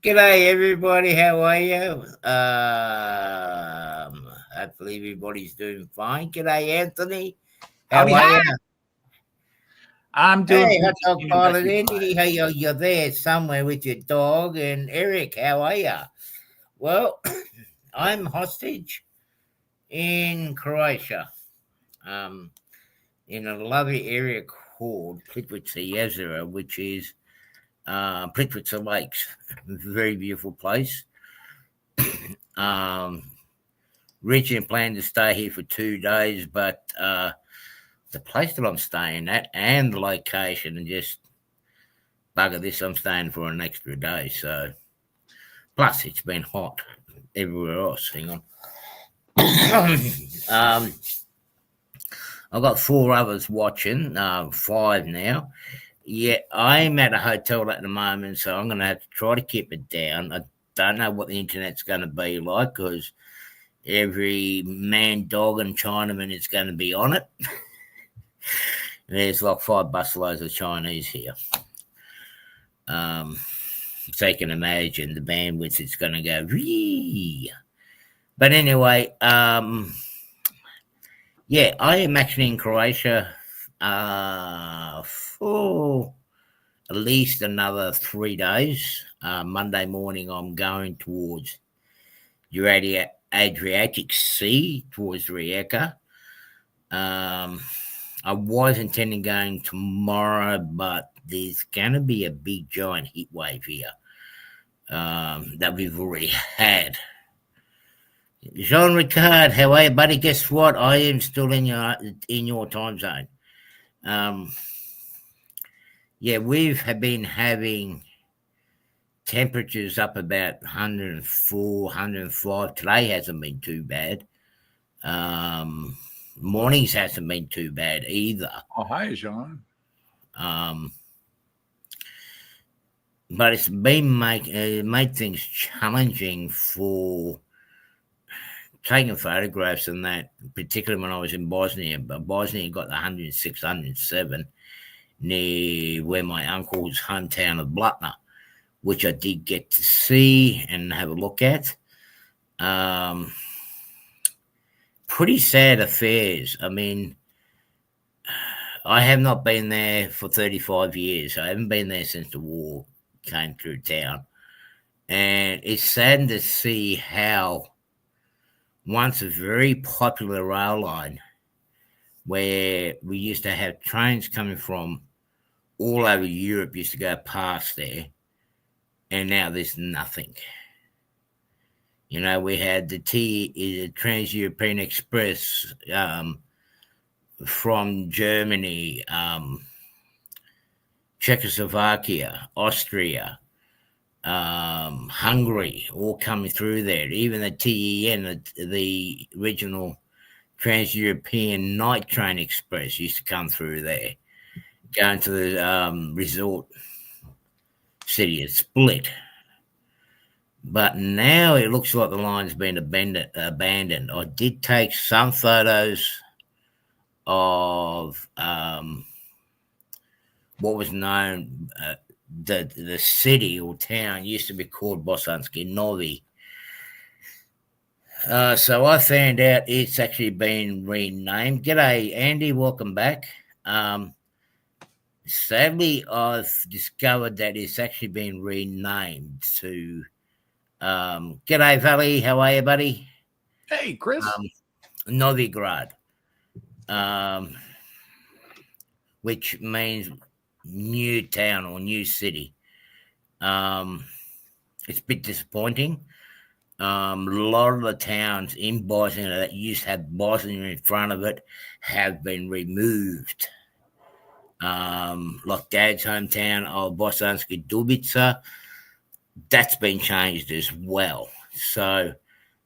G'day, everybody. How are you? Hopefully everybody's doing fine. G'day, Anthony. How Howdy, are hi. you? I'm doing Hey, good. hot dog Thank pilot you. Andy. Hey, you're there somewhere with your dog. And Eric, how are you? Well, I'm hostage in Croatia, um, in a lovely area called Plitvice Jezera, which is Plitvice Lakes. Very beautiful place. Um, Originally planned to stay here for 2 days, but the place that I'm staying at and the location and just bugger this, I'm staying for an extra day. So plus it's been hot everywhere else. Hang on. I've got 4 others watching, 5 now. Yeah, I'm at a hotel at the moment, so I'm going to have to try to keep it down. I don't know what the internet's going to be like because every man, dog, and Chinaman is going to be on it. There's like 5 busloads of Chinese here. So you can imagine the bandwidth it's going to go. Wee. But anyway, yeah, I am actually in Croatia for at least another 3 days. Monday morning, I'm going towards the Adriatic Sea, towards Rijeka. I was intending going tomorrow, but there's going to be a big giant heat wave here that we've already had. Jean Ricard, how are you, buddy? Guess what? I am still in your time zone. Yeah, we've been having temperatures up about 104, 105. Today hasn't been too bad. Mornings hasn't been too bad either. Oh, hi, Jean. But it's been made things challenging for taking photographs and that, particularly when I was in Bosnia. But Bosnia got 106, 107 near where my uncle's hometown of Blatna, which I did get to see and have a look at. Pretty sad affairs. I mean, I have not been there for 35 years. I haven't been there since the war came through town. And it's sad to see how once a very popular rail line where we used to have trains coming from all over Europe used to go past there, and now there's nothing. You know, we had the Trans-European Express from Germany, Czechoslovakia, Austria, Hungary, all coming through there. Even the TEN, the original Trans-European Night Train Express used to come through there, going to the resort city of Split. But now it looks like the line's been abandoned. I did take some photos of what was known, the city or town used to be called Bosanski Novi. So I found out it's actually been renamed. G'day, Andy. Welcome back. Sadly, I've discovered that it's actually been renamed to G'day, Valley. How are you, buddy? Hey, Chris. Novigrad, which means new town or new city. It's a bit disappointing. A lot of the towns in Bosnia that used to have Bosnia in front of it have been removed. Like Dad's hometown of Bosanska Dubica, that's been changed as well. So,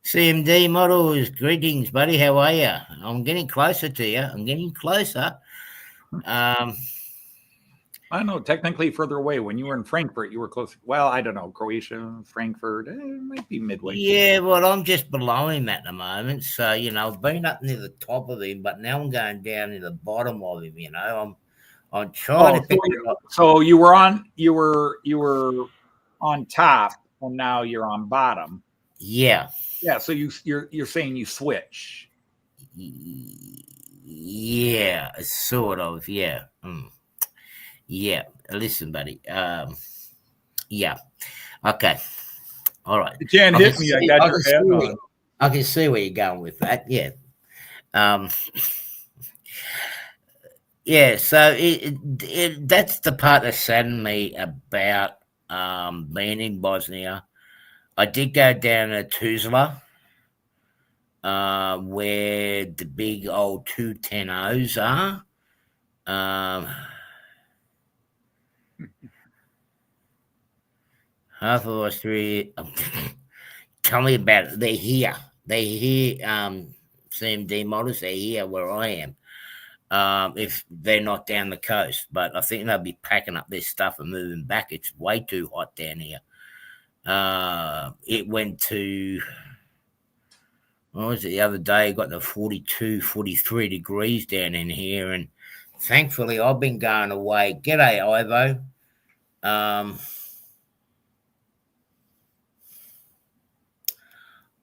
CMD models, greetings, buddy. How are you? I'm getting closer to you. I'm getting closer. I know, technically further away. When you were in Frankfurt, you were close. Well, I don't know. Croatia, Frankfurt, it might be midway. Yeah, well, I'm just below him at the moment. So, you know, I've been up near the top of him, but now I'm going down near the bottom of him, you know. I'm trying to pick it up. So you were on top, and now you're on bottom. Yeah. Yeah, so you're saying you switch. Yeah, sort of. Yeah. Yeah. Listen, buddy. Yeah. Okay. All right. You can't hit me. I got your head on. I can see where you're going with that. Yeah. Um. Yeah. So that's the part that saddened me about being in Bosnia. I did go down to Tuzla, where the big old 210s are. Half of us three. Tell me about it. They're here. They're here. CMD models. They're here where I am. If they're not down the coast, but I think they'll be packing up their stuff and moving back. It's way too hot down here. It went to, what was it, the other day? It got to 42, 43 degrees down in here, and thankfully I've been going away. G'day, Ivo.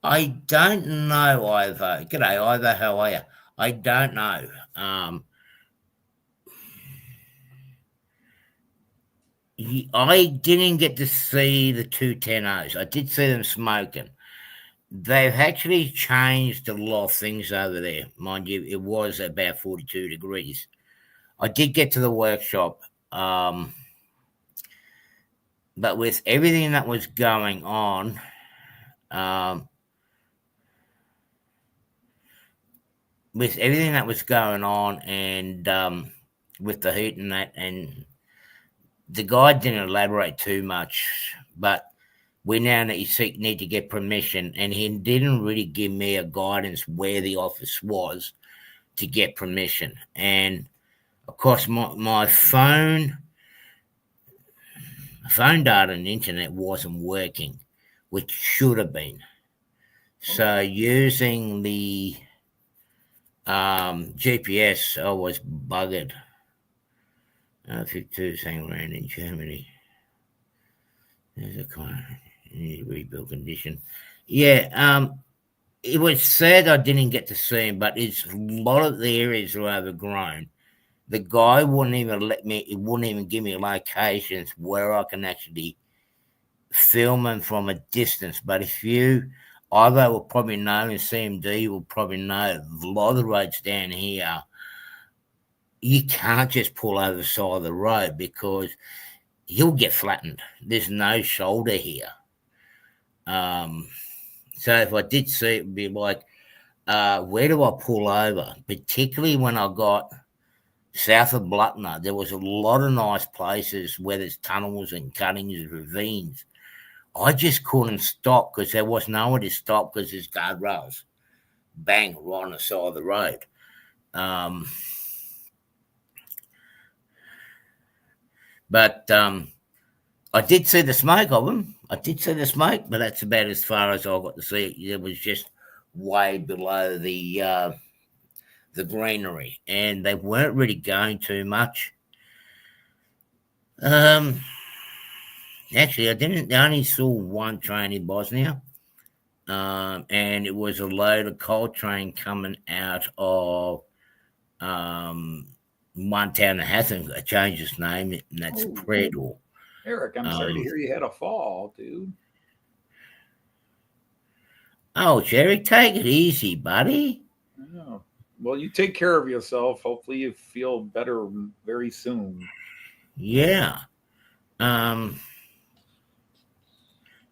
I don't know, Ivo. G'day, Ivo. How are you? I don't know. I didn't get to see the 210Os. I did see them smoking. They've actually changed a lot of things over there. Mind you, it was about 42 degrees. I did get to the workshop, but with everything that was going on, and with the heat and that, and the guy didn't elaborate too much, but we now need to get permission, and he didn't really give me a guidance where the office was to get permission. And of course, my phone data and internet wasn't working, which should have been. So using the GPS, I was buggered. 52 saying around in Germany. There's a kind of rebuild condition. Yeah, it was sad I didn't get to see him, but it's a lot of the areas are overgrown. The guy wouldn't even give me locations where I can actually film him from a distance. But if Ivo will probably know, and CMD will probably know, a lot of the roads down here, you can't just pull over the side of the road because he'll get flattened. There's no shoulder here. So if I did see it, it would be like, where do I pull over? Particularly when I got south of Blutner, there was a lot of nice places where there's tunnels and cuttings and ravines. I just couldn't stop because there was nowhere to stop because there's guardrails. Bang, right on the side of the road. But I did see the smoke of them. But that's about as far as I got to see it. It was just way below the greenery, and they weren't really going too much. Actually, I only saw one train in Bosnia, and it was a load of coal train coming out of one town that hasn't changed its name, and that's Predor. Eric, I'm sorry to hear you had a fall, dude. Oh, Jerry, take it easy, buddy. Oh. Well, you take care of yourself. Hopefully you feel better very soon. Yeah. Yeah,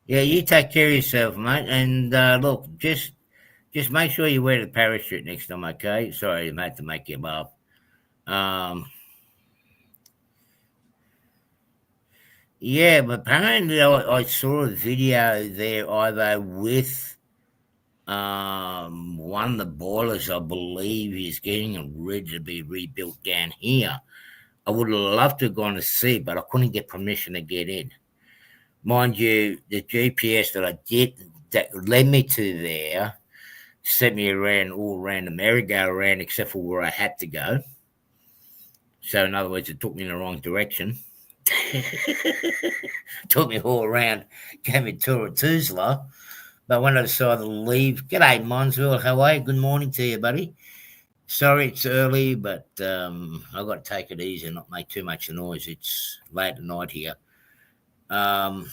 you take care of yourself, mate. And look, just make sure you wear the parachute next time, okay? Sorry, mate, to make you laugh. Yeah, but apparently I saw a video there either with one of the boilers, I believe, is getting ready to be rebuilt down here. I would have loved to have gone to see, but I couldn't get permission to get in. Mind you, the GPS that led me to there sent me all around the merry-go-round except for where I had to go. So in other words, it took me in the wrong direction. Took me all around, gave me a tour of Tuzla. But when I decided to leave, g'day, Monsville, how are you? Good morning to you, buddy. Sorry it's early, but I've got to take it easy and not make too much noise. It's late at night here. But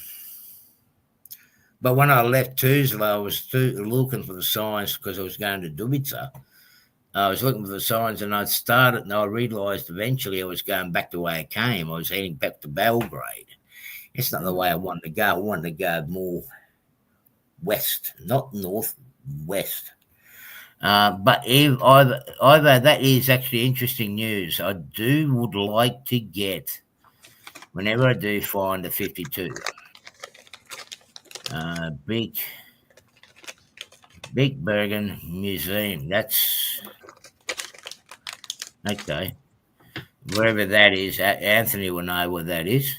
when I left Tuzla, I was looking for the signs because I was going to Dubica. I was looking for the signs and I started and I realised eventually I was going back the way I came. I was heading back to Belgrade. It's not the way I wanted to go. I wanted to go more west, not north, west. But either that is actually interesting news. I would like to get, whenever I do find a 52, Big Bergen Museum. That's okay. Wherever that is, Anthony will know where that is.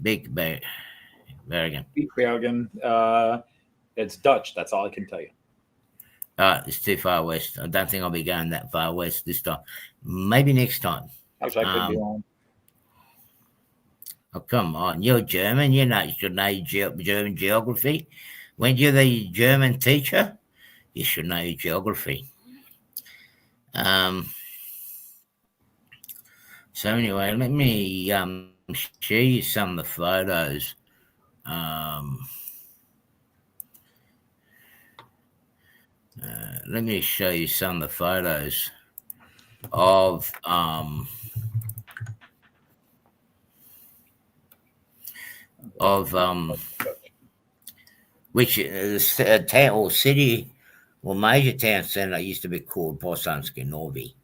Big Bergen. Big Bergen. It's Dutch. That's all I can tell you. It's too far west. I don't think I'll be going that far west this time. Maybe next time. Which I could be on. Oh, come on. You're German. You should know German geography. When you're the German teacher, you should know your geography. So anyway, let me show you some of the photos. Let me show you some of the photos of which a town or city or major town centre used to be called Bosanski Novi,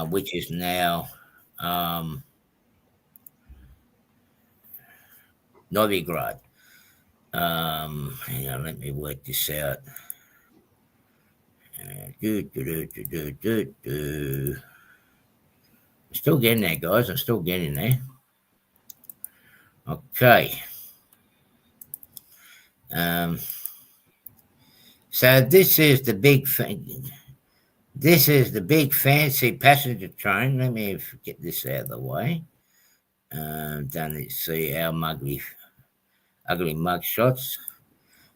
which is now Novigrad. Hang on, let me work this out. I'm still getting there, guys. I'm still getting there. Okay. So this is the big fancy passenger train. Let me get this out of the way. Don't see our ugly mug shots.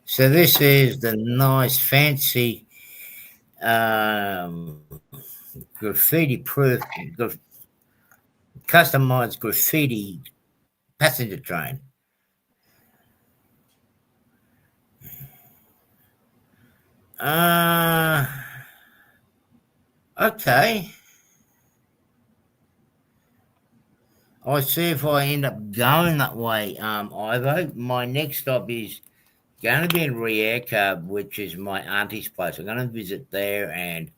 So this is the nice fancy graffiti-proof, customized graffiti passenger train. Okay. I'll see if I end up going that way, Ivo. My next stop is going to be in Rijeka, which is my auntie's place. I'm going to visit there and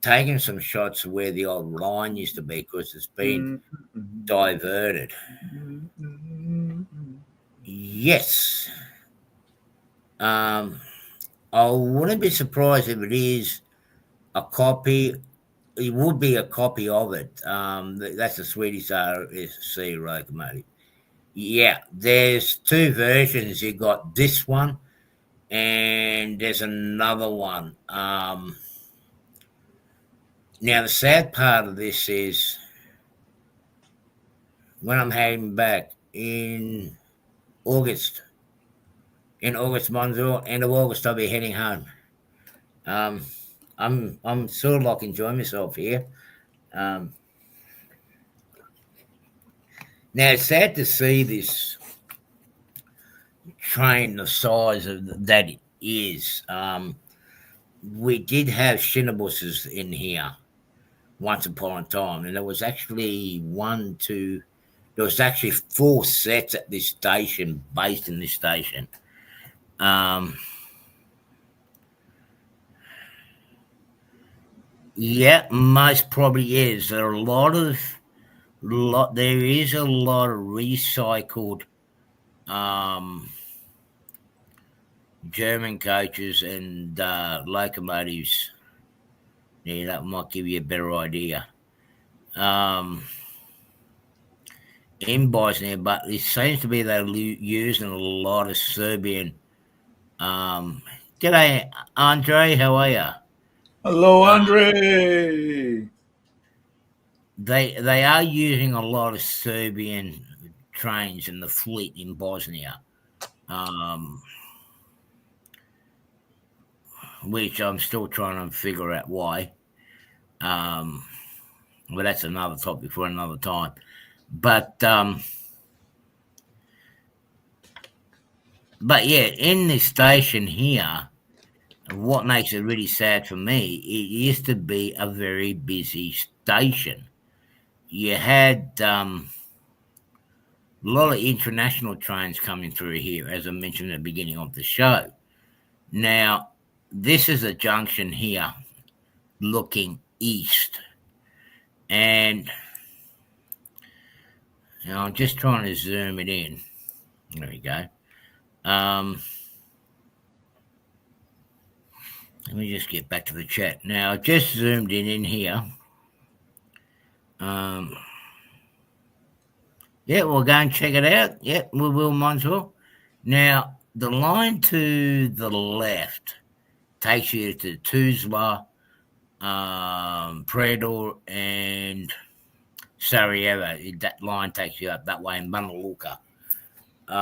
taking some shots where the old line used to be because it's been diverted. Yes. I wouldn't be surprised if it is a copy. It would be a copy of it. That's the Swedish RSC locomotive. Yeah, there's two versions. You got this one, and there's another one. Now the sad part of this is when I'm heading back in August. In August, Monzo, end of August, I'll be heading home. I'm sort of like enjoying myself here. Now it's sad to see this train the size of that it is. We did have Shinnebuses in here once upon a time, and there was actually there was actually 4 sets at this station, based in this station. Yeah, most probably is. There is a lot of recycled German coaches and locomotives. Yeah, that might give you a better idea. In Bosnia, but it seems to be they're using a lot of Serbian. G'day, Andre. How are you? Hello, Andre. they are using a lot of Serbian trains in the fleet in Bosnia, which I'm still trying to figure out why. But that's another topic for another time. But yeah, in this station here, what makes it really sad for me, it used to be a very busy station. You had a lot of international trains coming through here, as I mentioned at the beginning of the show. Now, this is a junction here looking east. And I'm just trying to zoom it in. There we go. Let me just get back to the chat. Now, I've just zoomed in here. Yeah, we'll go and check it out. Yeah, we will, might as well. Now, the line to the left takes you to Tuzla, Predor, and Sarajevo. That line takes you up that way in Banja Luka.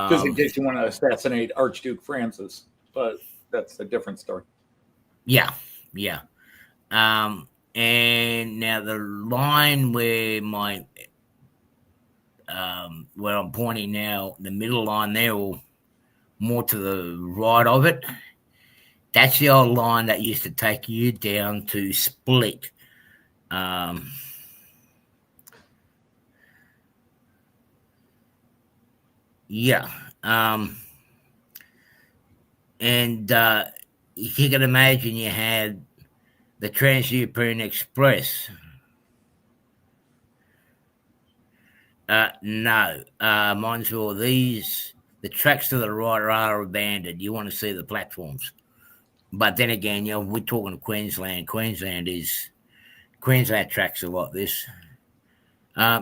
Just in case you want to assassinate Archduke Francis, but that's a different story. Yeah. And now the line where where I'm pointing now, the middle line there, or more to the right of it, that's the old line that used to take you down to Split. Yeah. And if you can imagine, you had the Trans-European Express. No. Mine's all these. The tracks to the right are abandoned. You want to see the platforms. But then again, we're talking Queensland. Queensland tracks are like this.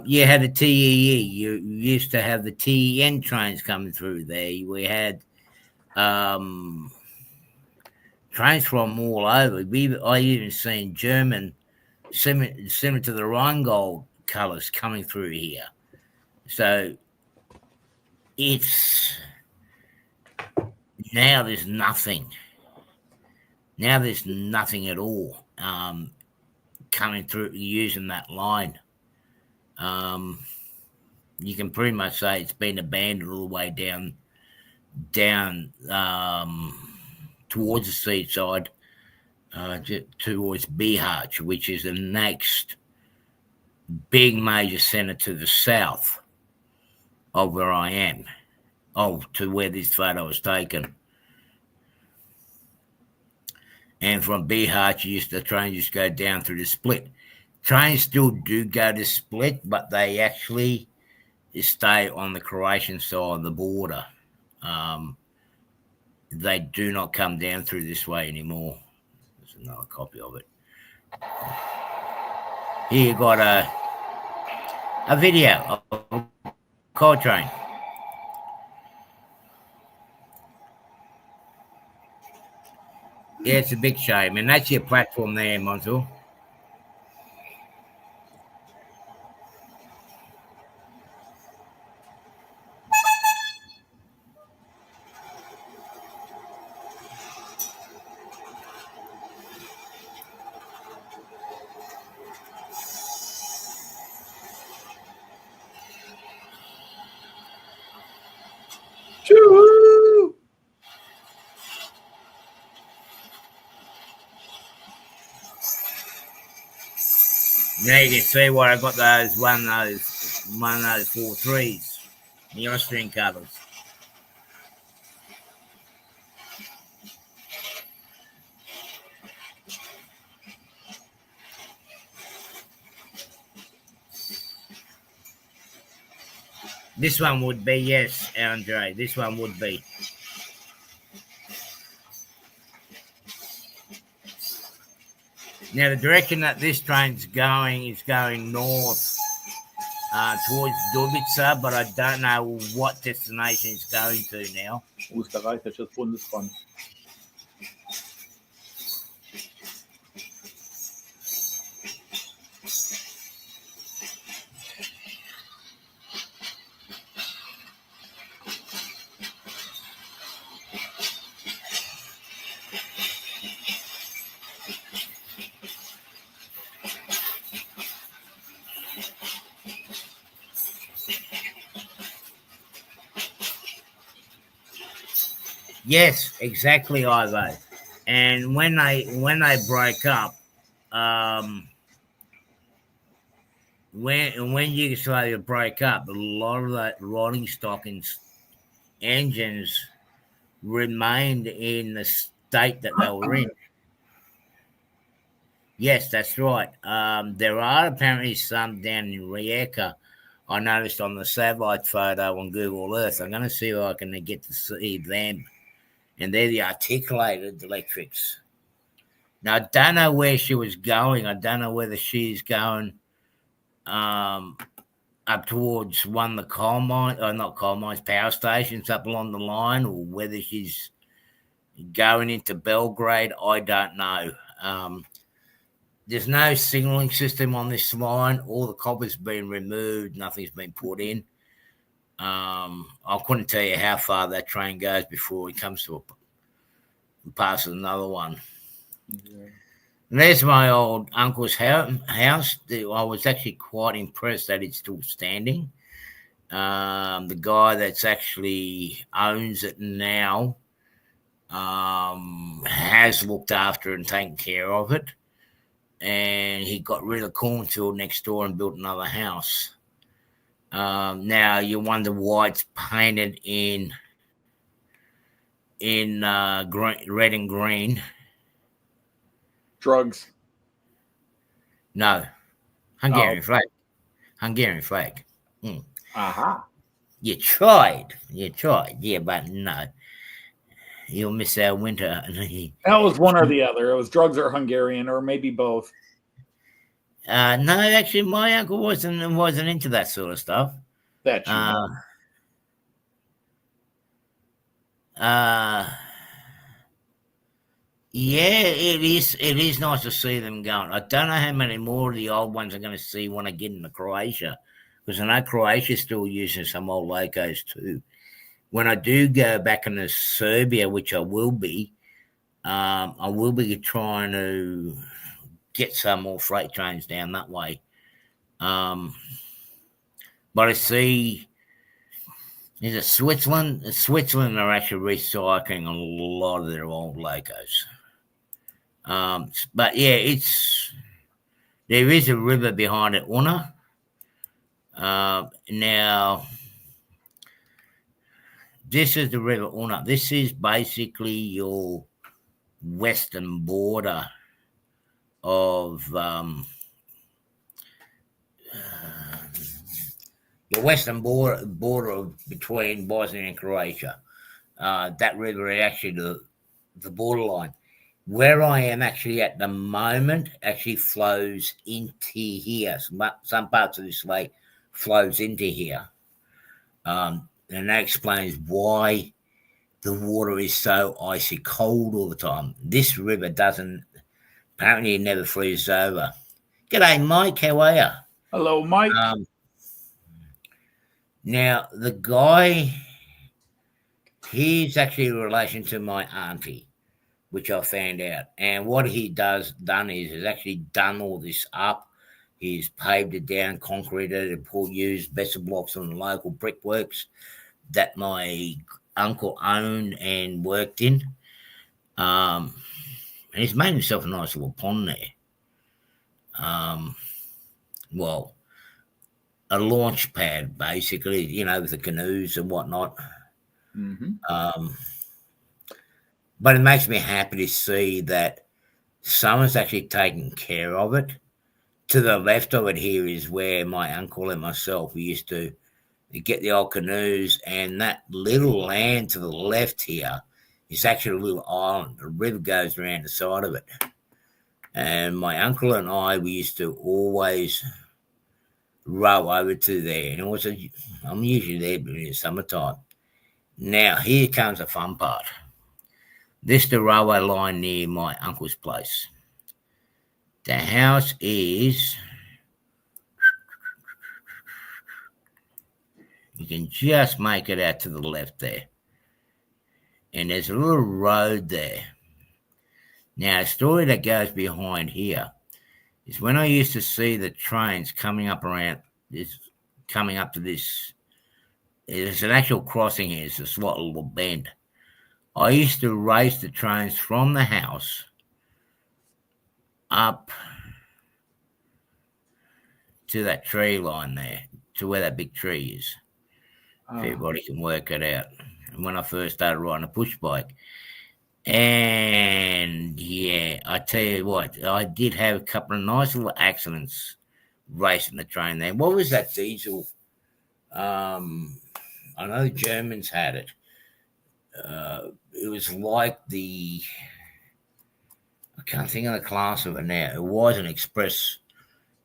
You had the TEE. You used to have the TEN trains coming through there. We had trains from all over. I even seen German similar to the Rheingold colours coming through here. So it's now there's nothing. Now there's nothing at all coming through using that line. You can pretty much say it's been abandoned all the way down towards the seaside, towards Bihać, which is the next big major centre to the south of where I am, to where this photo was taken. And from Bihać, the trains used to go down through the Split. Trains still do go to Split, but they actually stay on the Croatian side of the border. They do not come down through this way anymore. There's another copy of it. Here you got a video of a coal train. Yeah, it's a big shame. And that's your platform there, Montel. Choo-hoo! Now you can see where I got one of those 4.3s, the Austrian colours. This one would be, yes, Andre. This one would be. Now, the direction that this train's going is going north towards Dubica, but I don't know what destination it's going to now. Österreichisches Bundesband. Yes, exactly, Ivo. And when they broke up, um, when Yugoslavia broke up, a lot of that rolling stock and engines remained in the state that they were in. Yes, that's right. There are apparently some down in Rijeka. I noticed on the satellite photo on Google Earth. I'm going to see if I can get to see them. And they're the articulated electrics. Now, I don't know where she was going. I don't know whether she's going um, up towards one of the coal mines, or not coal mines, power stations up along the line, or whether she's going into Belgrade. I don't know. There's no signalling system on this line. All the copper's been removed. Nothing's been put in. I couldn't tell you how far that train goes before it comes to passes another one. Yeah. There's my old uncle's house. I was actually quite impressed that it's still standing. The guy that's actually owns it now has looked after and taken care of it. And he got rid of the cornfield next door and built another house. Now you wonder why it's painted in green, red and green. Drugs. No, Hungarian flag. Hungarian flag. Aha. You tried. Yeah, but no. You'll miss our winter. That was one or the other. It was drugs or Hungarian, or maybe both. No, actually, my uncle wasn't into that sort of stuff. That you know. Yeah, it is. It is nice to see them going. I don't know how many more of the old ones I'm going to see when I get into Croatia, because I know Croatia's still using some old locos too. When I do go back into Serbia, which I will be trying to get some more freight trains down that way. But I see, is it Switzerland? Switzerland are actually recycling a lot of their old locos. But yeah, there is a river behind it, Una. Now, this is the river Una. This is basically your western border of the western border between Bosnia and Croatia. That river is actually the borderline. Where I am actually at the moment actually flows into here. Some parts of this lake flows into here. And that explains why the water is so icy cold all the time. This river apparently it never freezes over. G'day, Mike. How are you? Hello, Mike. Now, the guy, he's actually a relation to my auntie, which I found out. And what he's actually done all this up. He's paved it down, concreted it, used better blocks from the local brickworks that my uncle owned and worked in. And he's made himself a nice little pond there. Well, a launch pad, basically, with the canoes and whatnot. Mm-hmm. But it makes me happy to see that someone's actually taking care of it. To the left of it here is where my uncle and myself, we used to get the old canoes, and that little land to the left here is actually a little island. The river goes around the side of it. And my uncle and I, we used to always row over to there. And I'm usually there during the summertime. Now, here comes the fun part. This is the railway line near my uncle's place. The house is, you can just make it out to the left there. And there's a little road there. Now, a story that goes behind here is when I used to see the trains coming up to this, there's an actual crossing here. It's a slight little bend. I used to race the trains from the house up to that tree line there, to where that big tree is. If everybody can work it out. And when I first started riding a push bike. And yeah, I tell you what, I did have a couple of nice little accidents racing the train there. What was that diesel? I know the Germans had it. It was like I can't think of the class of it now. It was an express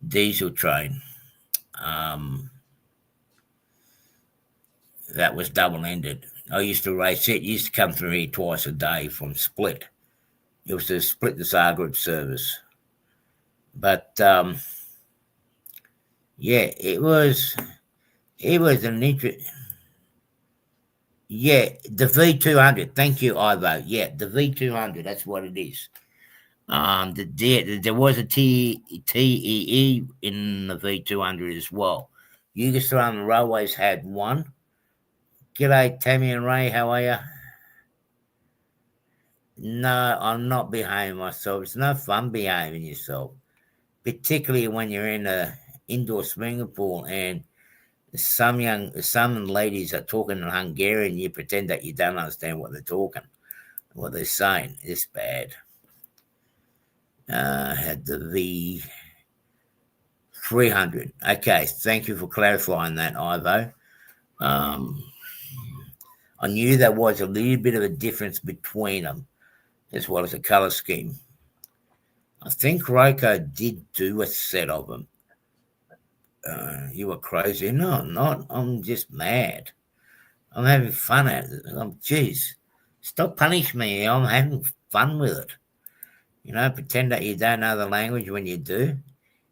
diesel train. That was double-ended. I used to race it. It used to come through here twice a day from Split. It was to Split the Zagreb service. But yeah, it was an interest. Yeah, the V200. Thank you, Ivo. Yeah, the V200. That's what it is. There was a TEE in the V200 as well. Yugoslavian Railways had one. G'day, Tammy and Ray. How are you? No, I'm not behaving myself. It's no fun behaving yourself, particularly when you're in a indoor swimming pool and some ladies are talking in Hungarian. You pretend that you don't understand what they're saying. It's bad. Had the V300. Okay, thank you for clarifying that, Ivo. I knew there was a little bit of a difference between them, as well as the color scheme. I think Roko did do a set of them. You were crazy. No, I'm not. I'm just mad. I'm having fun at it. Geez, stop punishing me. I'm having fun with it. Pretend that you don't know the language when you do.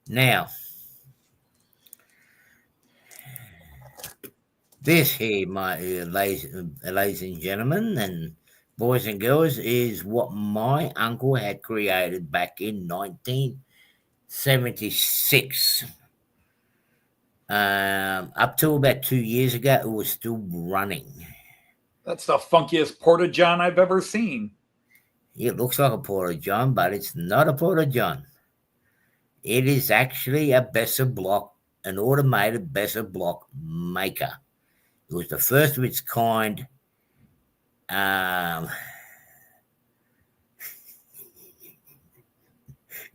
Now, this here, my ladies and gentlemen and boys and girls, is what my uncle had created back in 1976. Up to about 2 years ago, it was still running. That's the funkiest Porta-John I've ever seen. It looks like a Porta-John, but it's not a Porta-John. It is actually a Besser block, an automated Besser block maker. It was the first of its kind.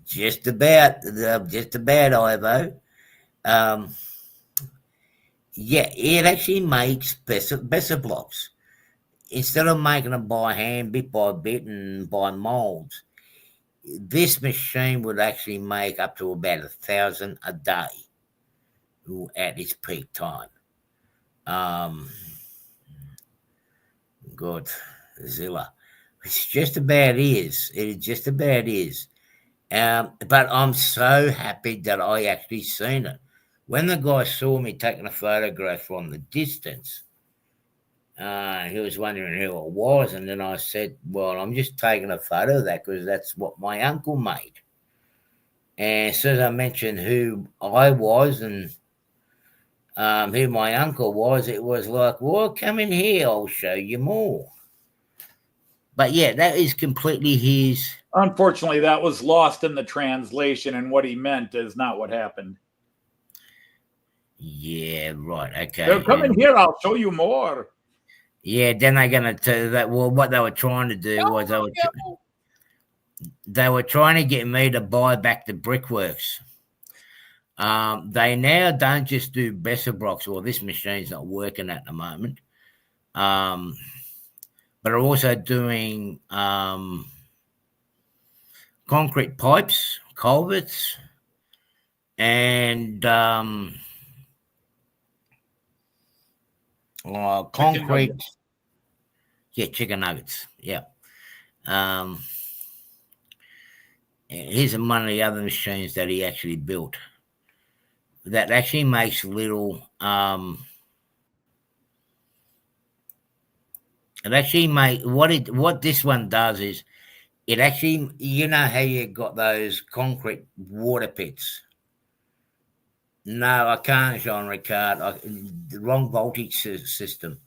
Just about, Ivo. Yeah, it actually makes Besser blocks. Instead of making them by hand, bit by bit, and by molds, this machine would actually make up to about 1,000 a day at its peak time. Godzilla. It's just about is. It just about is. But I'm so happy that I actually seen it. When the guy saw me taking a photograph from the distance, he was wondering who I was, and then I said, well, I'm just taking a photo of that because that's what my uncle made. And as soon as I mentioned who I was and who my uncle was, it was like, well, come in here, I'll show you more. But yeah, that is completely his. Unfortunately, that was lost in the translation, and what he meant is not what happened. Yeah, right. Okay. They'll come in here, I'll show you more. Yeah, then they're going to tell that. Well, what they were trying to do was they were trying to get me to buy back the brickworks. They now don't just do Besser blocks. Well, this machine's not working at the moment. But are also doing concrete pipes, culverts, and concrete. Chicken nuggets. Yeah. Here's one of the other machines that he actually built that actually makes little. It actually what this one does is it actually, how you got those concrete water pits. No, I can't, Jean Ricard. The wrong voltage system.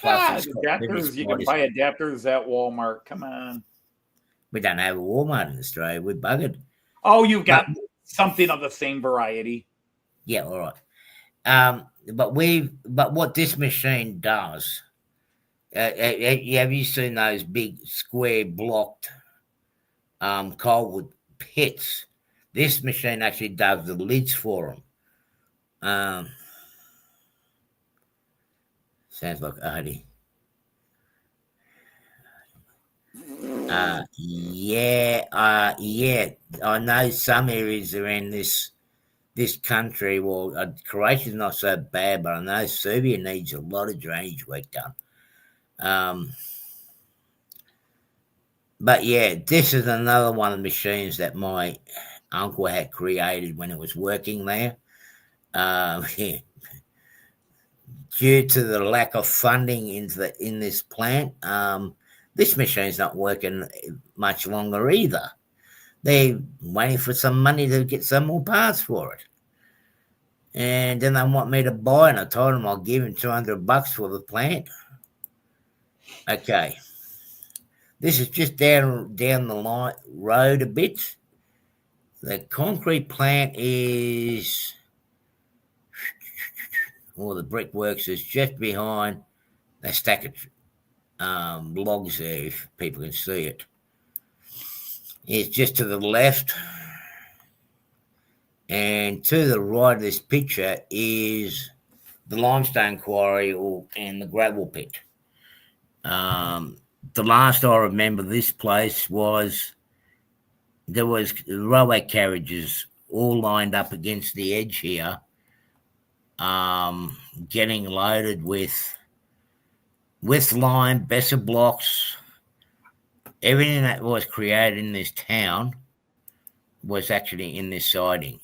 Plus, it's got plenty Adapters. You can spiders. buy adapters at Walmart. Come on. We don't have a Walmart in Australia. We're buggered. Oh, you've But got something of the same variety. yeah, all right. But what this machine does, have you seen those big square blocked coalwood pits? This machine actually does the lids for them. Sounds like Artie. Yeah. I know some areas around this country. Well, Croatia's not so bad, but I know Serbia needs a lot of drainage work done. But yeah, this is another one of the machines that my uncle had created when it was working there. Yeah. Due to the lack of funding in this plant, this machine's not working much longer either. They're waiting for some money to get some more parts for it. And then they want me to buy, and I told them I'll give them $200 for the plant. Okay. This is just down the road a bit. The concrete plant is, or the brickworks is just behind a stack of logs there, if people can see it. It's just to the left. And to the right of this picture is the limestone quarry and the gravel pit. The last I remember this place was there was railway carriages all lined up against the edge here, getting loaded with lime, Besser blocks, everything that was created in this town was actually in this siding.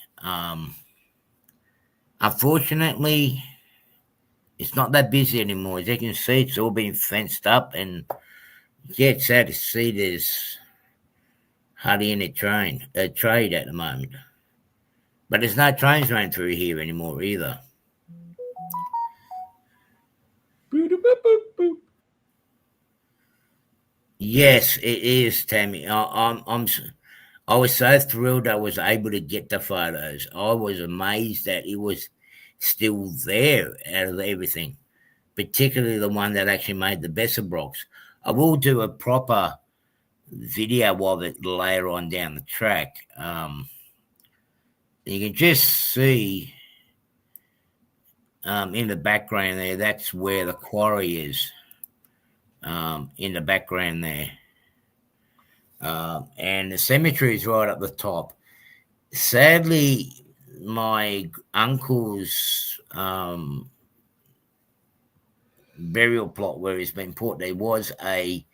Unfortunately, it's not that busy anymore. As you can see, it's all been fenced up, and yeah, it's sad to see there's hardly any trade at the moment. But there's no trains running through here anymore either. Yes, it is, Tammy. I was so thrilled I was able to get the photos. I was amazed that it was still there out of everything, particularly the one that actually made the Besser blocks. I will do a proper video of it later on down the track. You can just see in the background there, that's where the quarry is, in the background there. And the cemetery is right up the top. Sadly, my uncle's burial plot where he's been put, there was a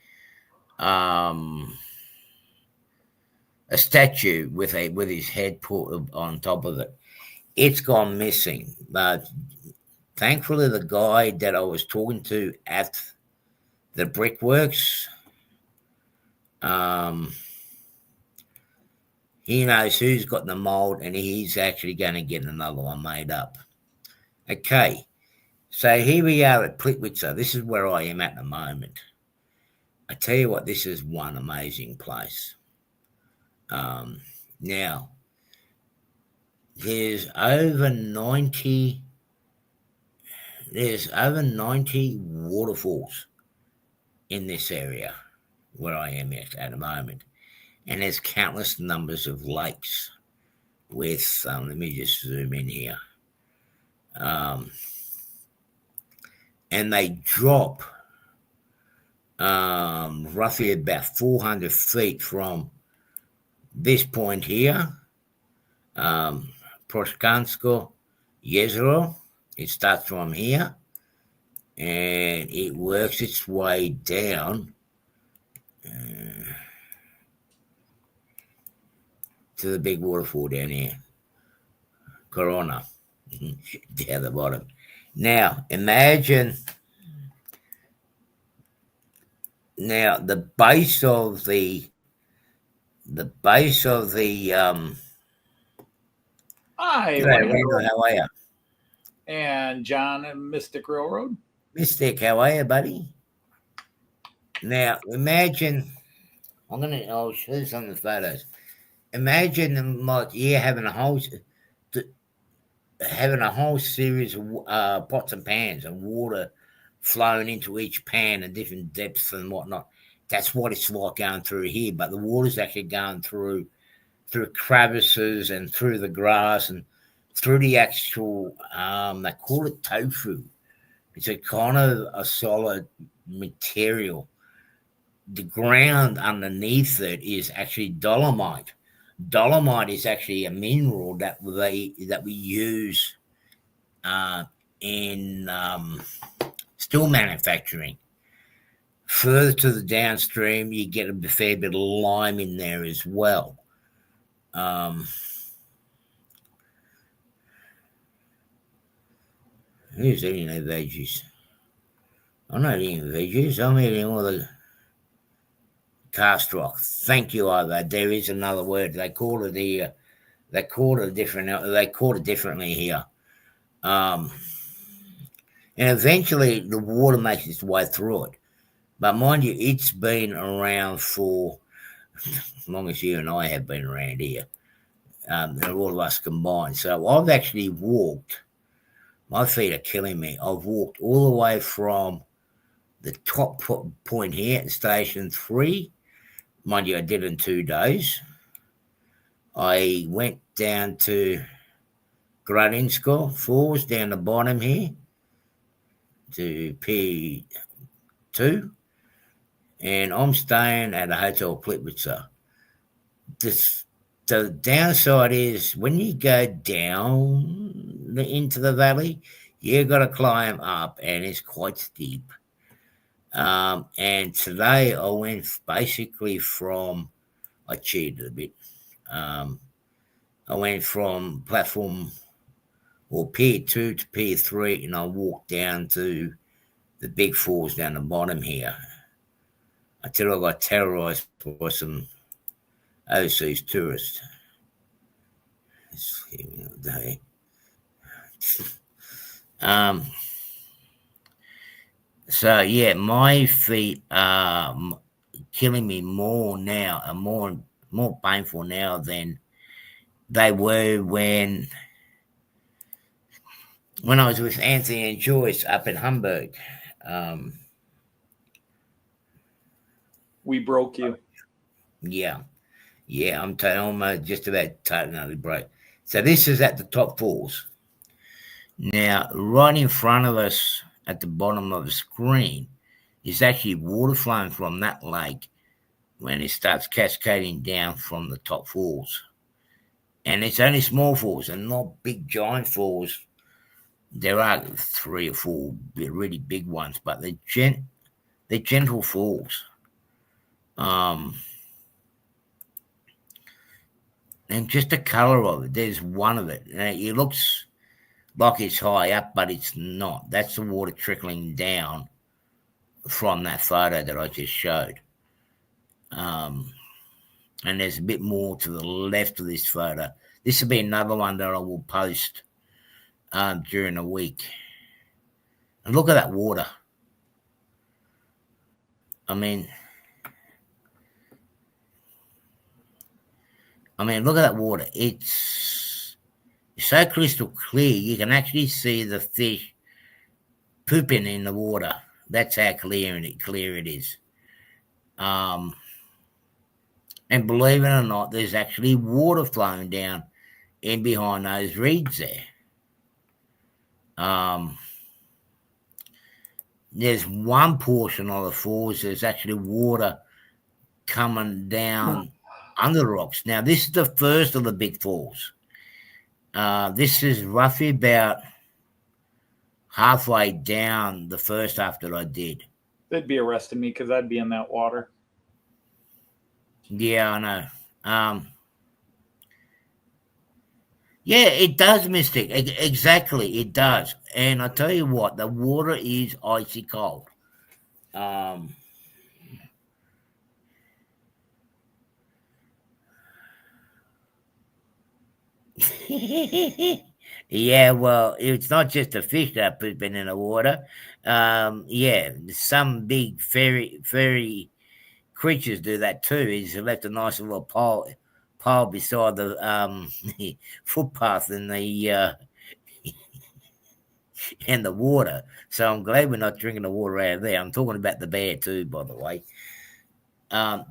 statue with his head put on top of it. It's gone missing, but thankfully the guy that I was talking to at the brickworks, he knows who's got the mold, and he's actually going to get another one made up. Okay, so here we are at Plitvice. This is where I am at the moment. I tell you what, this is one amazing place. Now, there's over 90 waterfalls in this area where I am at the moment. And there's countless numbers of lakes with, let me just zoom in here. And they drop roughly about 400 feet from this point here, Proskansko Jezero. It starts from here, and it works its way down to the big waterfall down here, Corona, down the bottom. Now, imagine the base of the Hi, Randall, how are you? and John and Mystic Railroad. Mystic, how are you, buddy? Now, imagine, I'll show you some of the photos. Imagine like you having a whole series of pots and pans and water flowing into each pan at different depths and whatnot. That's what it's like going through here, but the water's actually going through crevices and through the grass and through the actual they call it tofu. It's a kind of a solid material. The ground underneath it is actually dolomite. Dolomite is actually a mineral that we use uh, in steel manufacturing. Further to the downstream, you get a fair bit of lime in there as well. Who's eating their veggies? I'm not eating veggies. I'm eating all the cast rock. Thank you, Ivo. There is another word. They call it They call it different. They call it differently here. Um, and eventually, the water makes its way through it. But mind you, it's been around for as long as you and I have been around here. And all of us combined. So I've actually walked. My feet are killing me. I've walked all the way from the top point here at Station 3. Mind you, I did it in 2 days. I went down to Gradinsko Falls down the bottom here to P2, and I'm staying at a hotel Plitvice. The downside is when you go down into the valley, you got to climb up, and it's quite steep. And today I went basically from, I cheated a bit. I went from platform or Pier 2 to Pier 3, and I walked down to the big falls down the bottom here. I tell you, I got terrorized by some overseas tourists. So yeah, my feet are killing me more now, and more painful now than they were when I was with Anthony and Joyce up in Hamburg. We broke you. Yeah, I'm just about totally broke. So this is at the top falls. Now, right in front of us at the bottom of the screen is actually water flowing from that lake when it starts cascading down from the top falls. And it's only small falls and not big giant falls. There are 3 or 4 really big ones, but they're gentle falls. And just the color of it, there's one of it. It looks like it's high up, but it's not. That's the water trickling down from that photo that I just showed. And there's a bit more to the left of this photo. This will be another one that I will post during the week. And look at that water. I mean, look at that water. It's so crystal clear. You can actually see the fish pooping in the water. That's how clear it is. And believe it or not, there's actually water flowing down in behind those reeds there. There's one portion of the falls, there's actually water coming down under the rocks. Now, this is the first of the big falls. This is roughly about halfway down the first half that I did. They'd be arresting me because I'd be in that water. Yeah, I know. Yeah, it does, Mystic. Exactly, it does. And I tell you what, the water is icy cold. Yeah, well, it's not just the fish that are pooping in the water. Yeah, some big furry creatures do that too. Is left a nice little pile beside the footpath in the water. So I'm glad we're not drinking the water out of there. I'm talking about the bear too, by the way.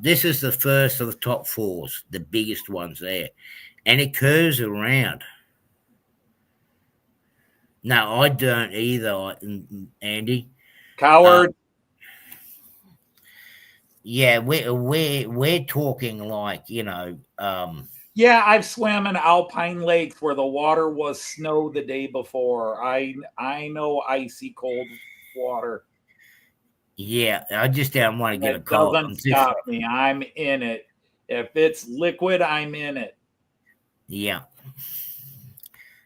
This is the first of the top falls, the biggest ones there, and it curves around. No, I don't either, Andy. Uh, Coward. yeah, we're talking like Yeah, I've swam in alpine lakes where the water was snow the day before. I know icy cold water. yeah. I just don't want to get a That cold. doesn't stop me. I'm in it. If it's liquid, I'm in it. Yeah.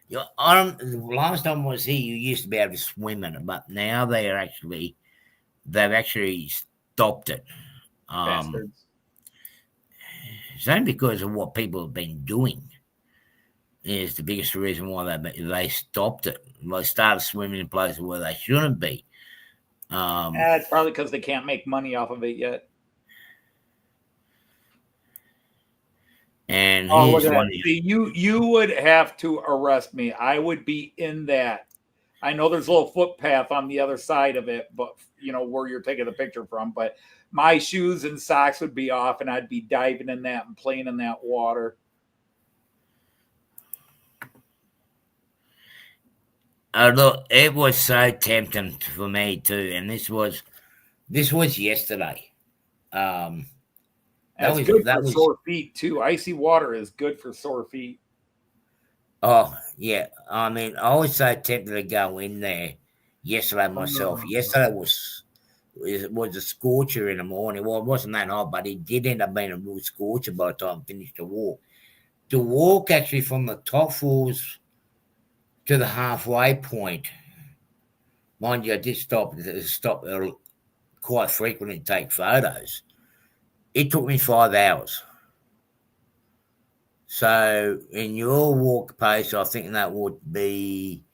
Yeah, last time I was here, you used to be able to swim in it, but now they've actually stopped it. Bastards. It's only because of what people have been doing is the biggest reason why they stopped it. They started swimming in places where they shouldn't be. It's probably because they can't make money off of it yet. And Oh, look here's at that. one. See, you would have to arrest me. I would be in that. I know there's a little footpath on the other side of it, but where you're taking the picture from. But my shoes and socks would be off, and I'd be diving in that and playing in that water. Look, it was so tempting for me too, and this was yesterday. Um, that That's was good that for was sore feet too. Icy water is good for sore feet. Oh yeah. I mean, I was so tempted to go in there yesterday myself. Oh. Yesterday was a scorcher in the morning. Well, it wasn't that hot, but it did end up being a real scorcher by the time I finished the walk. The walk actually from the top falls to the halfway point. Mind you, I did stop quite frequently to take photos. It took me 5 hours. So in your walk pace, I think that would be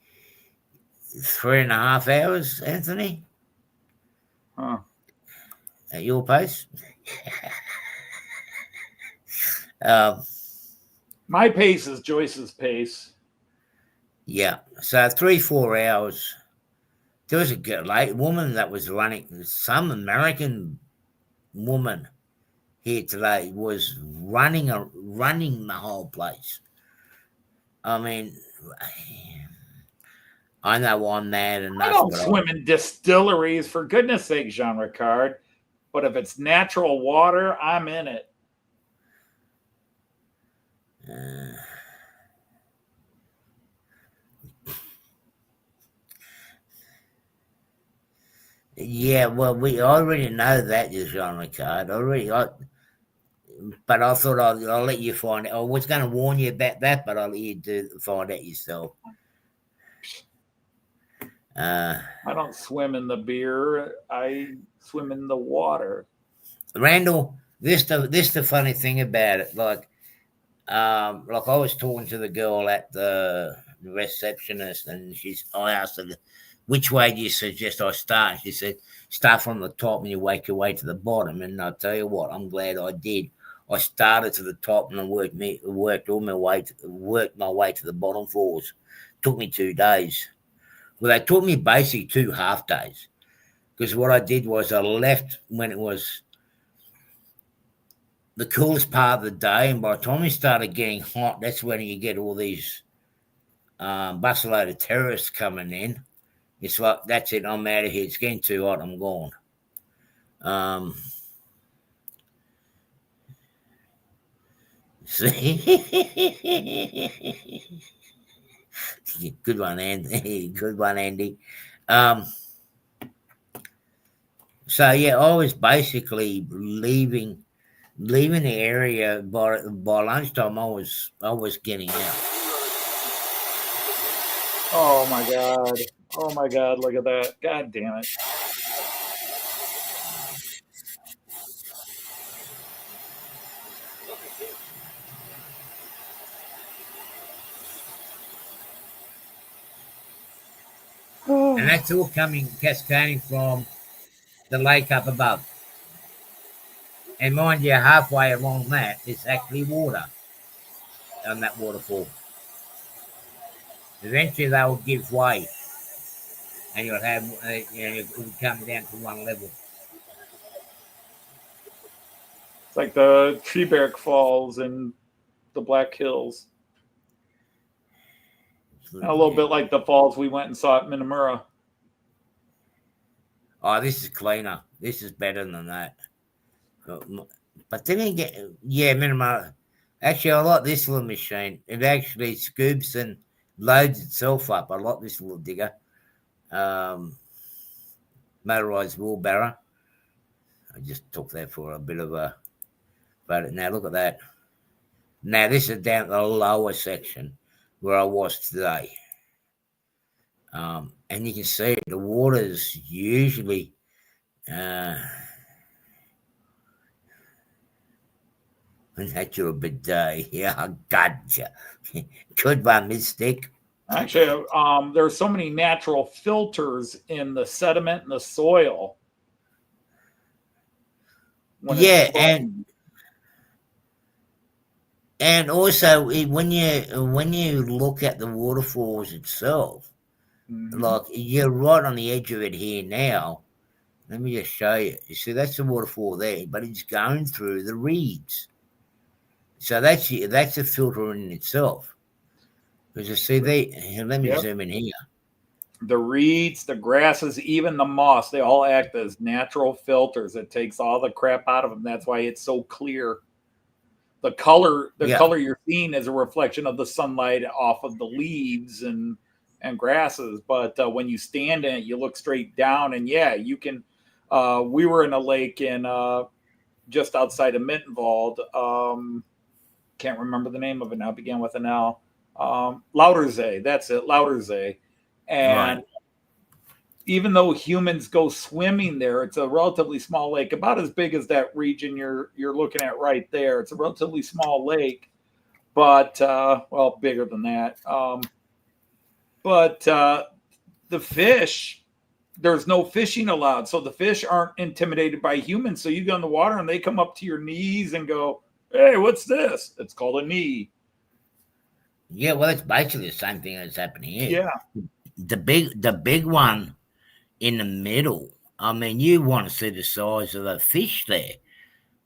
3.5 hours, Anthony, Huh. at your pace. um, My pace is Joyce's pace. yeah, so 3 4 hours. There was a late woman that was running. Some American woman here today was running the whole place. I mean, I know I'm mad I enough, don't but swim in distilleries, for goodness sake, Jean Ricard. But if it's natural water, I'm in it. uh, yeah. Well, we already know that, Jean Ricard. But I thought I'll let you find it. I was going to warn you about that, but I'll let you find out yourself. I don't swim in the beer. I swim in the water. Randall, this the funny thing about it. Like I was talking to the girl at the receptionist, and I asked her, which way do you suggest I start? She said, start from the top and you work your way to the bottom. And I'll tell you what, I'm glad I did. I started to the top and I worked my way to the bottom falls. Took me 2 days. Well, they took me basically 2 half days because what I did was I left when it was the coolest part of the day, and by the time it started getting hot, that's when you get all these busload of terrorists coming in. It's like, that's it, I'm out of here. It's getting too hot, I'm gone. Good one, Andy. Good one, Andy. Um, so yeah, I was basically leaving the area by lunchtime. I was getting out. Oh my god. Oh my god, look at that. God damn it. And that's all cascading from the lake up above. And mind you, halfway along that, it's actually water on that waterfall. Eventually, they will give way, and you'll have, it will come down to one level. It's like the Treebark Falls and the Black Hills. And a little bit like the falls we went and saw at Minamura. Oh, this is cleaner. This is better than that. But then again, yeah, Minamura. Actually, I like this little machine. It actually scoops and loads itself up. I like this little digger. Motorized wheelbarrow. I just took that for a bit of a photo. Now look at that. Now this is down the lower section where I was today. And you can see the water's usually that's your bidet. Yeah, I gotcha. Good one, Mystic. Actually, there's so many natural filters in the sediment and the soil. Yeah, and also when you look at the waterfalls itself, like you're right on the edge of it here now. Let me just show you. You see, that's the waterfall there, but it's going through the reeds. So that's a filter in itself. Because you see, let me zoom in here. The reeds, the grasses, even the moss, they all act as natural filters. It takes all the crap out of them. That's why it's so clear. The color you're seeing is a reflection of the sunlight off of the leaves and grasses. But when you stand in it, you look straight down, and yeah, you can. We were in a lake in just outside of Mittenwald. Can't remember the name of it now. It began with an L. Lautersee. That's it, Lautersee. And even though humans go swimming there, it's a relatively small lake, about as big as that region you're looking at right there. It's a relatively small lake, but well, bigger than that. But the fish, there's no fishing allowed, so the fish aren't intimidated by humans. So you go in the water and they come up to your knees and go, "Hey, what's this?" It's called a knee. Yeah, well, it's basically the same thing that's happening here. Yeah. The big one in the middle. I mean, you want to see the size of the fish there.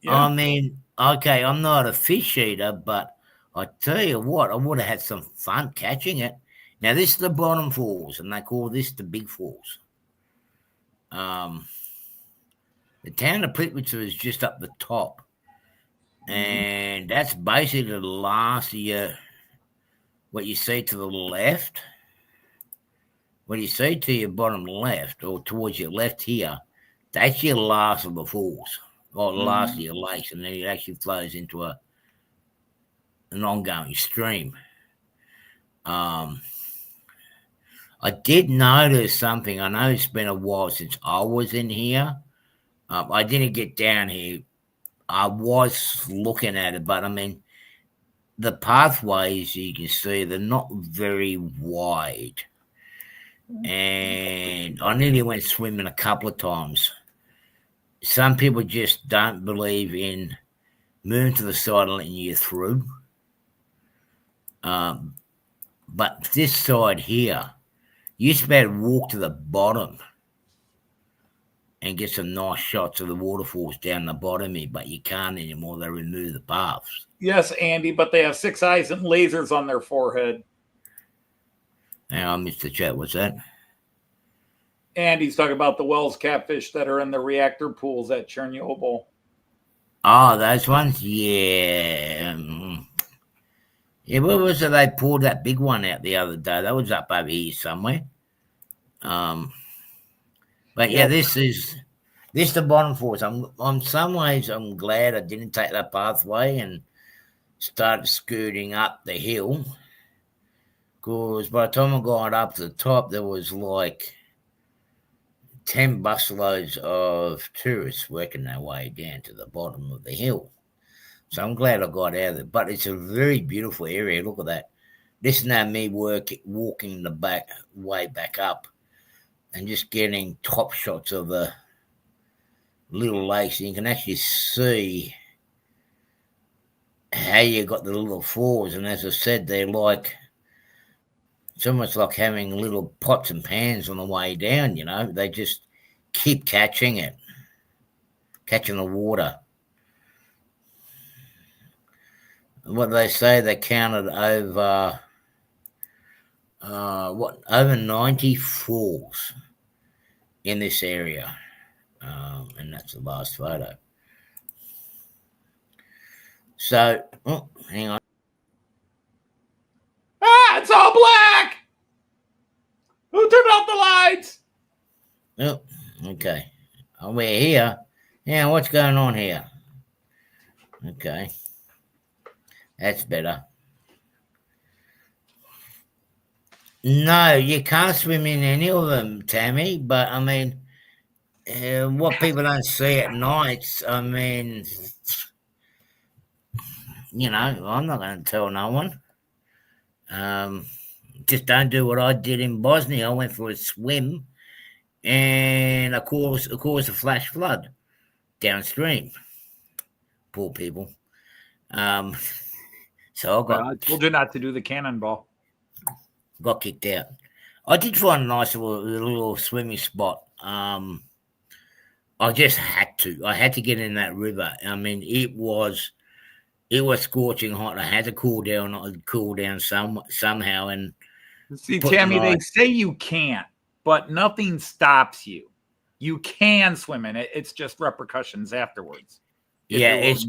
Yeah. I mean, okay, I'm not a fish eater, but I tell you what, I would have had some fun catching it. Now, this is the bottom falls, and they call this the big falls. The town of Pripyat is just up the top, and that's basically the last of your, what you see to the left. What you see to your bottom left, or towards your left here, that's your last of the falls, or the last of your lakes, and then it actually flows into an ongoing stream. I did notice something. I know it's been a while since I was in here. I didn't get down here. I was looking at it, but I mean, the pathways, you can see, they're not very wide. And I nearly went swimming a couple of times. Some people just don't believe in moving to the side and letting you through. But this side here, you used to be able to walk to the bottom and get some nice shots of the waterfalls down the bottom here, but you can't anymore. They remove the paths. Yes, Andy, but they have 6 eyes and lasers on their forehead. Hang on, Mr. Chat, what's that? Andy's talking about the Wells catfish that are in the reactor pools at Chernobyl. Oh, those ones? Yeah. Yeah, where was it they pulled that big one out the other day? That was up over here somewhere. But yeah, this is the bottom falls. On some ways, I'm glad I didn't take that pathway and started scooting up the hill, because by the time I got up to the top, there was like 10 busloads of tourists working their way down to the bottom of the hill. So I'm glad I got out of it. But it's a very beautiful area. Look at that. This is now me walking the way back up. and just getting top shots of the little lakes. And you can actually see how you got the little falls. And as I said, they're like, it's almost like having little pots and pans on the way down, you know. They just keep catching it, catching the water. What they say, they counted over, over 90 falls in this area. And that's the last photo. So, oh, hang on. Ah, it's all black. Who turned off the lights? Oh, okay. Oh, we're here. Yeah, what's going on here? Okay. That's better. No, you can't swim in any of them, Tammy. But I mean, what people don't see at nights, I mean, you know, I'm not going to tell no one. Just don't do what I did in Bosnia. I went for a swim, and of course, a flash flood downstream. Poor people. So I told you not to do the cannonball. Got kicked out. I did find a nice little swimming spot. I just had to. I had to get in that river. I mean, it was scorching hot. I had to cool down somehow. And see, Tammy, they say you can't, but nothing stops you. You can swim in it. It's just repercussions afterwards. Yeah, it's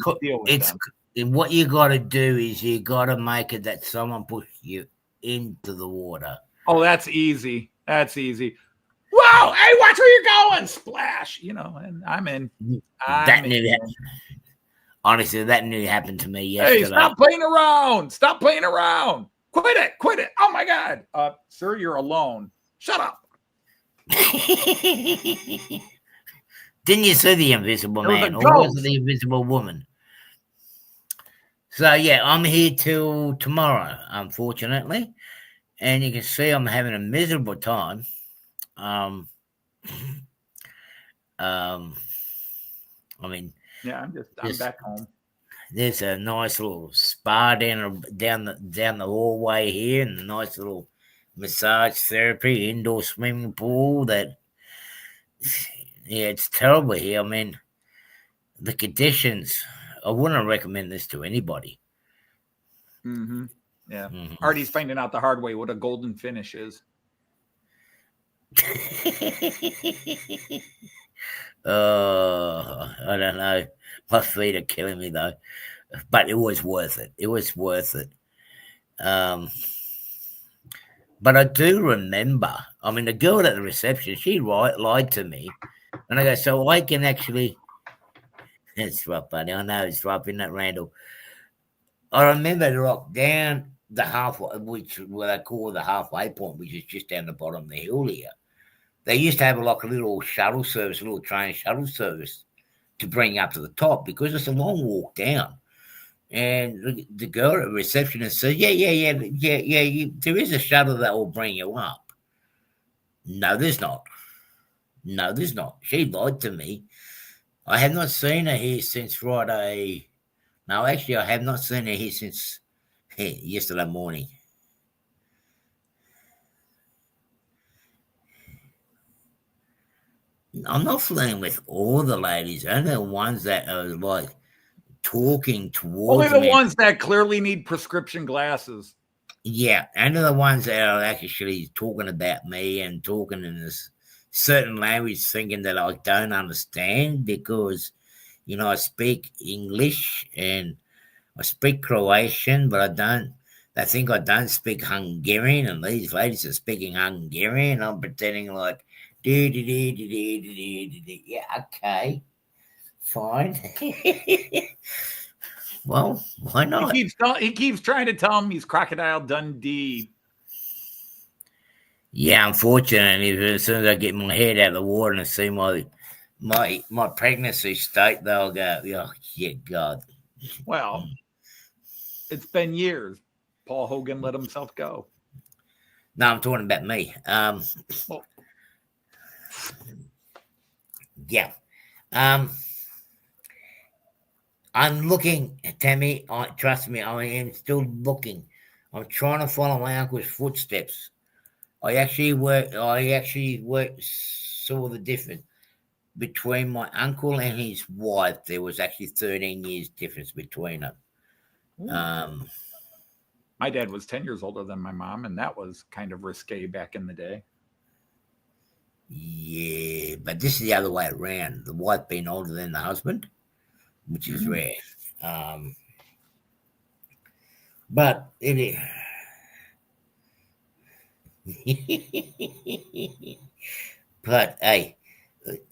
what you got to do is you got to make it that someone pushes you into the water. Oh, that's easy. That's easy. Whoa! Hey, watch where you're going! Splash! You know, and I'm in. Honestly, that nearly happened to me yesterday. Hey, stop playing around! Stop playing around! Quit it! Quit it! Oh my God! Sir, you're alone. Shut up. Didn't you see the invisible man, or was it the invisible woman? So yeah, I'm here till tomorrow, unfortunately, and you can see I'm having a miserable time. I mean, yeah, I'm back home. There's a nice little spa down the hallway here, and a nice little massage therapy, indoor swimming pool. That, yeah, it's terrible here. I mean, the conditions. I wouldn't recommend this to anybody. Mm-hmm. Yeah. Mm-hmm. Artie's finding out the hard way what a golden finish is. I don't know. My feet are killing me though, but it was worth it. It was worth it. But I do remember. I mean, the girl at the reception, she lied to me, and I go, so I can actually. It's rough, buddy. I know it's rough, isn't it, Randall? I remember to rock down the halfway, what they call the halfway point, which is just down the bottom of the hill here. They used to have like a little shuttle service, a little train shuttle service to bring you up to the top because it's a long walk down. And the girl at the receptionist said, yeah, there is a shuttle that will bring you up. No, there's not. No, there's not. She lied to me. I have not seen her here since Friday. No, actually, I have not seen her here since yesterday morning. I'm not flirting with all the ladies, only the ones that are like talking towards me. Only the ones that clearly need prescription glasses. Yeah, only the ones that are actually talking about me and talking in this certain language, thinking that I don't understand because, you know, I speak English and I speak Croatian, but I don't. They think I don't speak Hungarian, and these ladies are speaking Hungarian. I'm pretending like, yeah, okay, fine. Well, why not? He keeps trying to tell him he's Crocodile Dundee. Yeah, unfortunately, as soon as I get my head out of the water and see my pregnancy state, they'll go, oh, yeah, God. Well, it's been years. Paul Hogan let himself go. No, I'm talking about me. Yeah. I'm looking, Tammy. Trust me, I am still looking. I'm trying to follow my uncle's footsteps. Saw the difference between my uncle and his wife. There was actually 13 years difference between them. Um, My dad was 10 years older than my mom, and that was kind of risque back in the day. yeah, but this is the other way around. The wife being older than the husband, which is rare. But it is. But hey,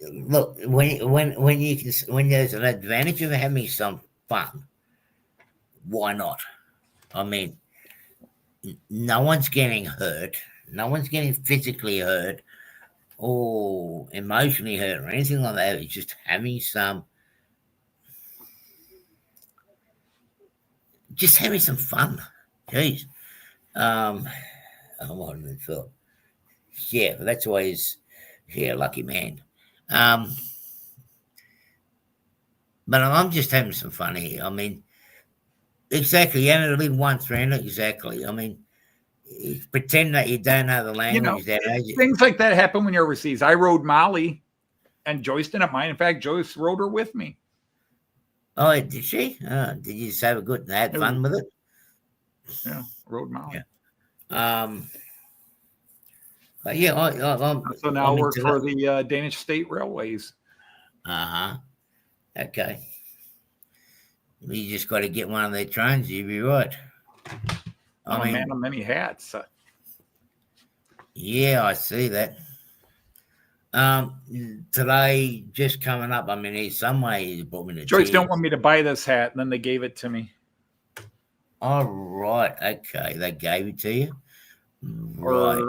look, when there's an advantage of having some fun, why not? I mean, no one's getting hurt, no one's getting physically hurt or emotionally hurt or anything like that. It's just having some fun. Jeez. I wouldn't have thought. Yeah, that's always lucky man. But I'm just having some fun here. I mean, exactly. You only live once, Randall. Exactly. I mean, pretend that you don't know the language. Things like that happen when you're overseas. I rode Molly, and Joyce didn't mind. In fact, Joyce rode her with me. Oh, did she? Did you just have had fun with it? Yeah, rode Molly. Yeah. But yeah, so now I work for the Danish State Railways. Okay. You just got to get one of their trains. You'll be right. I'm a man of many hats. Yeah, I see that. Today, just coming up, I mean, in some way, he brought me to Joyce don't want me to buy this hat, and then they gave it to me. All right. Okay. They gave it to you? Right.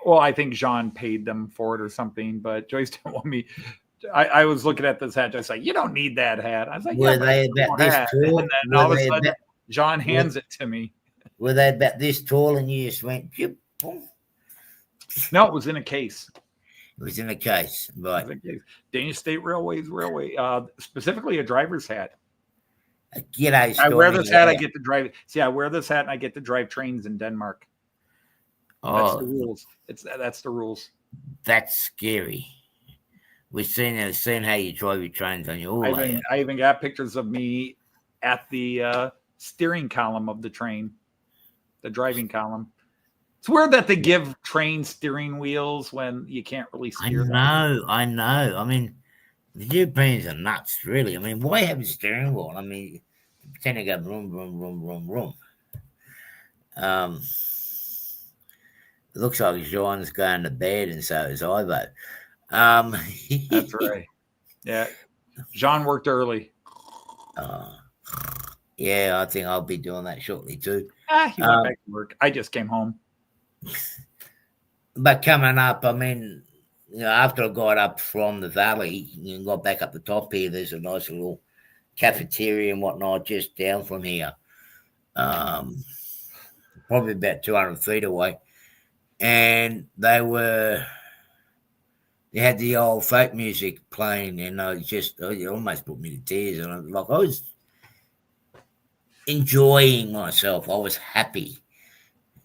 Well, I think Jean paid them for it or something, but Joyce didn't want me. I was looking at this hat. Just like, you don't need that hat. I was like, were they about this tall? And then all of a sudden, Jean hands it to me. Were they about this tall and you just went, boom? No, it was in a case. It was in a case, right? Danish State Railways Railway, specifically a driver's hat. G'day, I wear this hat. I get to drive. See, I wear this hat and I get to drive trains in Denmark. That's the rules. That's the rules. That's scary. We've seen how you drive your trains on your. I even got pictures of me at the steering column of the train, the driving column. It's weird that they give train steering wheels when you can't really steer. I know. I mean, the Europeans are nuts, really. I mean, why have a steering wheel? I mean, pretend to go vroom, vroom, vroom, vroom, vroom. It looks like Jean's going to bed, and so is Ivo. That's right. Yeah, Jean worked early. Yeah, I think I'll be doing that shortly too. He went back to work. I just came home. But coming up, I mean, after I got up from the valley and got back up the top here, there's a nice little cafeteria and whatnot just down from here. Probably about 200 feet away. And they had the old folk music playing, and it almost put me to tears. And I was enjoying myself. I was happy.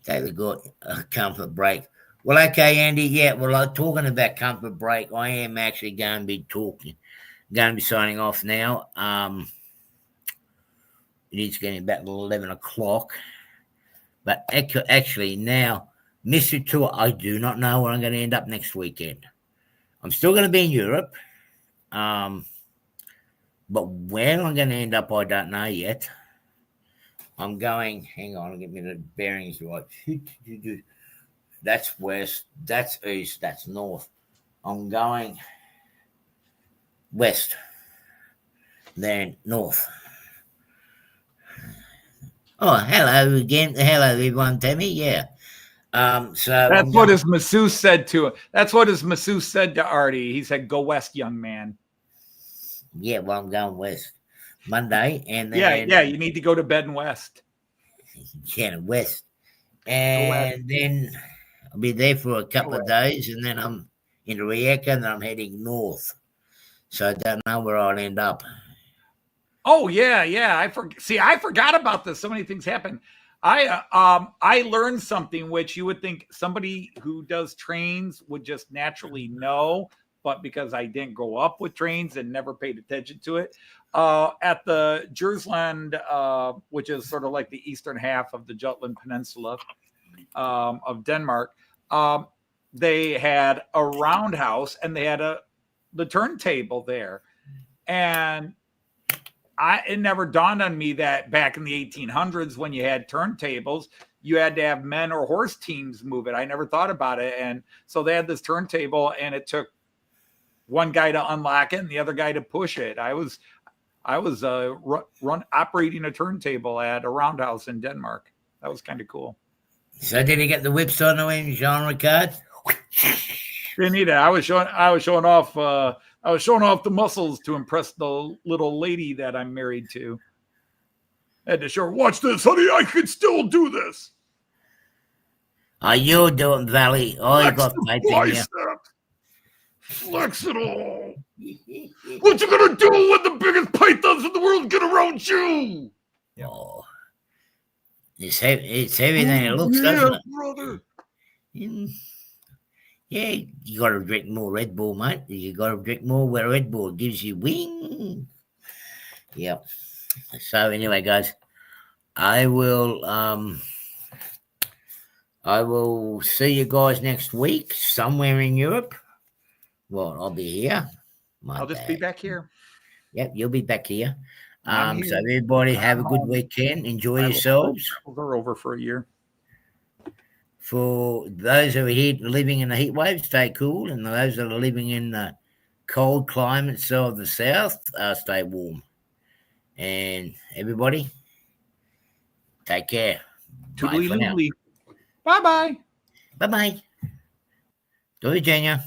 They got a comfort break. Well, okay, Andy. Yeah, well, talking about comfort break, I am actually going to be signing off now. It is getting about 11 o'clock. But actually now, Mystery Tour, I do not know where I'm going to end up next weekend. I'm still going to be in Europe. But where I'm going to end up, I don't know yet. I'm going, hang on, I'll get me the bearings right. That's west, that's east, that's north. I'm going west, then north. Oh, hello again. Hello, everyone, Tammy. Yeah. So that's what his masseuse said to him. That's what his masseuse said to Artie. He said, "Go west, young man." Yeah, well, I'm going west Monday, and then you need to go to bed in west. Yeah, west, and then I'll be there for a couple of days, and then I'm in Rijeka, and then I'm heading north. So I don't know where I'll end up. Oh yeah. I forgot about this. So many things happen. I learned something which you would think somebody who does trains would just naturally know, but because I didn't grow up with trains and never paid attention to it, at the Jersland, which is sort of like the eastern half of the Jutland Peninsula of Denmark, they had a roundhouse and they had the turntable there, and it never dawned on me that back in the 1800s, when you had turntables, you had to have men or horse teams move it. I never thought about it. And so they had this turntable, and it took one guy to unlock it and the other guy to push it. I was operating a turntable at a roundhouse in Denmark. That was kind of cool. So did he get the whips on him, Jean Ricard? Didn't need it. I was showing off the muscles to impress the little lady that I'm married to. I had to show her, watch this, honey, I can still do this. Are you doing, Valley? Oh, you got faith in you. Flex it all. What you gonna do when the biggest pythons in the world get around you? Oh, it's heavier than it looks, doesn't it? Brother. Yeah, you got to drink more Red Bull, mate. You got to drink more where Red Bull gives you wing. Yep. So anyway, guys, I will see you guys next week somewhere in Europe. Well, I'll be here. I'll just be back here. Yep, you'll be back here. So everybody have a good weekend. Enjoy yourselves. We're over for a year. For those who are here living in the heat wave, stay cool. And those that are living in the cold climates of the south, stay warm. And everybody, take care. Bye-bye. Bye-bye. Do you, Virginia?